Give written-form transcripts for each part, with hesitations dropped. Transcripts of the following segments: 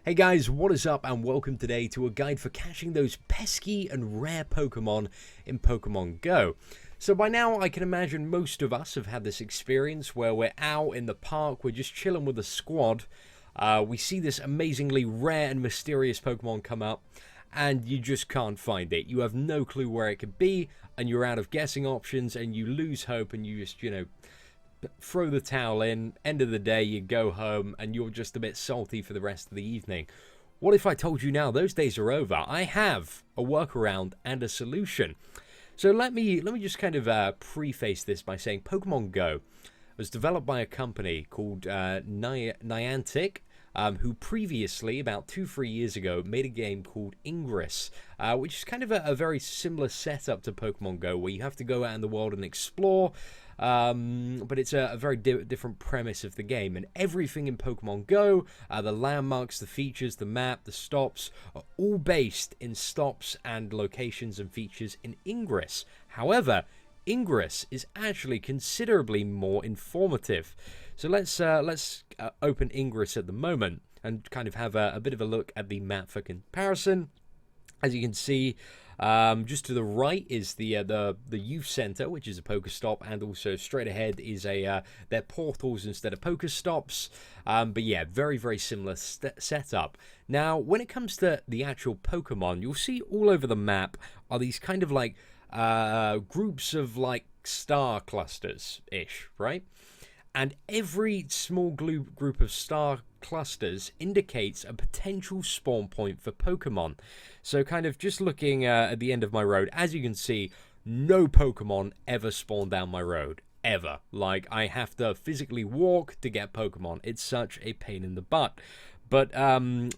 Hey guys, what is up and welcome today to a guide for catching those pesky and rare Pokemon in Pokemon Go. So by now I can imagine most of us have had this experience where we're out in the park, we're just chilling with a squad, we see this amazingly rare and mysterious Pokemon come up and you just can't find it. You have no clue where it could be and you're out of guessing options and you lose hope and you just, throw the towel in. End of the day, you go home and you're just a bit salty for the rest of the evening. What if I told you now those days are over? I have a workaround and a solution. So let me just kind of preface this by saying Pokemon Go was developed by a company called Niantic, who previously, about 2-3 years ago, made a game called Ingress, which is kind of a very similar setup to Pokemon Go, where you have to go out in the world and explore. But it's a very different premise of the game, and everything in Pokemon Go, the landmarks, the features, the map, the stops, are all based in stops and locations and features in Ingress. However, Ingress is actually considerably more informative. So let's open Ingress at the moment and kind of have a bit of a look at the map for comparison. As you can see, just to the right is the youth center, which is a Pokestop, and also straight ahead is their portals instead of Pokestops. But yeah, very similar setup. Now, when it comes to the actual Pokemon, you'll see all over the map are these kind of like groups of like star clusters ish, right? And every small group of star clusters indicates a potential spawn point for Pokemon. So kind of just looking at the end of my road, as you can see, no Pokemon ever spawn down my road. Ever. Like, I have to physically walk to get Pokemon. It's such a pain in the butt. But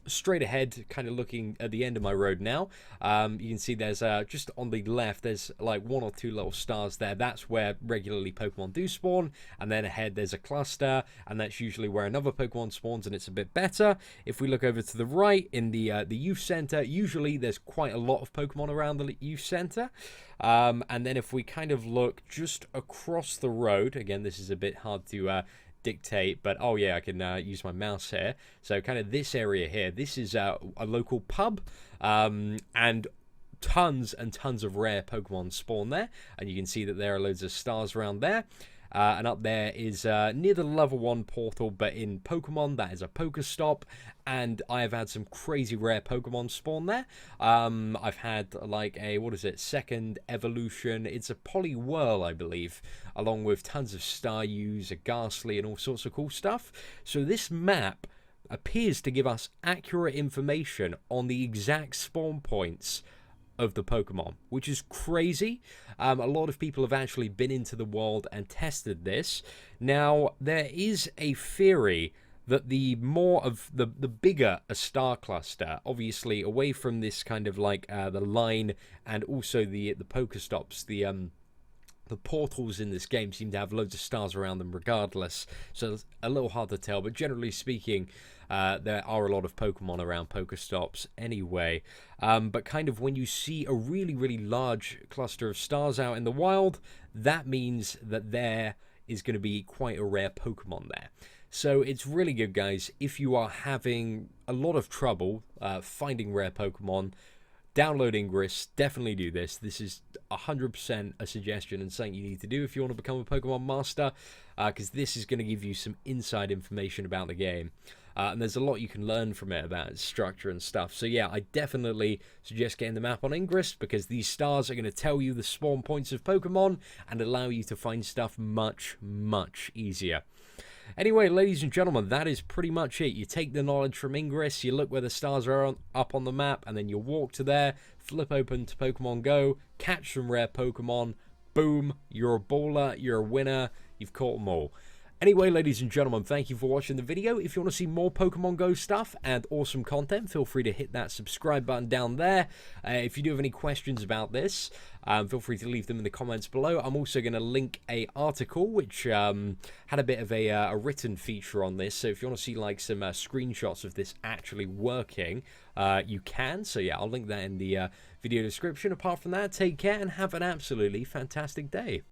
straight ahead, kind of looking at the end of my road now, you can see there's just on the left, there's like 1 or 2 little stars there. That's where regularly Pokemon do spawn. And then ahead, there's a cluster, and that's usually where another Pokemon spawns, and it's a bit better. If we look over to the right in the youth center, usually there's quite a lot of Pokemon around the youth center. And then if we kind of look just across the road, again, this is a bit hard to dictate, but oh yeah, I can use my mouse here. So kind of this area here, this is a local pub, and tons and tons of rare Pokemon spawn there, and you can see that there are loads of stars around there. And up there is near the level 1 portal, but in Pokemon, that is a Pokestop, and I have had some crazy rare Pokemon spawn there. I've had like a, second evolution. It's a Poliwhirl, I believe, along with tons of Staryus, a Ghastly, and all sorts of cool stuff. So this map appears to give us accurate information on the exact spawn points of the Pokemon, which is crazy. A lot of people have actually been into the world and tested this. Now, there is a theory that the more of the bigger a star cluster, obviously away from this kind of like the line and also the Pokestops, the portals in this game seem to have loads of stars around them regardless, so it's a little hard to tell, but generally speaking, there are a lot of Pokemon around Pokestops anyway. But kind of when you see a really large cluster of stars out in the wild, that means that there is going to be quite a rare Pokemon there. So it's really good, guys. If you are having a lot of trouble finding rare Pokemon, download Ingress. Definitely do this. This is 100% a suggestion and something you need to do if you want to become a Pokemon master, because this is going to give you some inside information about the game. And there's a lot you can learn from it about its structure and stuff. So yeah, I definitely suggest getting the map on Ingress, because these stars are going to tell you the spawn points of Pokemon and allow you to find stuff much easier. Anyway, ladies and gentlemen, that is pretty much it. You take the knowledge from Ingress, you look where the stars are up on the map, and then you walk to there, flip open to Pokemon Go, catch some rare Pokemon, boom, you're a baller, you're a winner, you've caught them all. Anyway, ladies and gentlemen, thank you for watching the video. If you want to see more Pokemon Go stuff and awesome content, feel free to hit that subscribe button down there. If you do have any questions about this, feel free to leave them in the comments below. I'm also going to link a article which had a bit of a written feature on this. So if you want to see like some screenshots of this actually working, you can. So yeah, I'll link that in the video description. Apart from that, take care and have an absolutely fantastic day.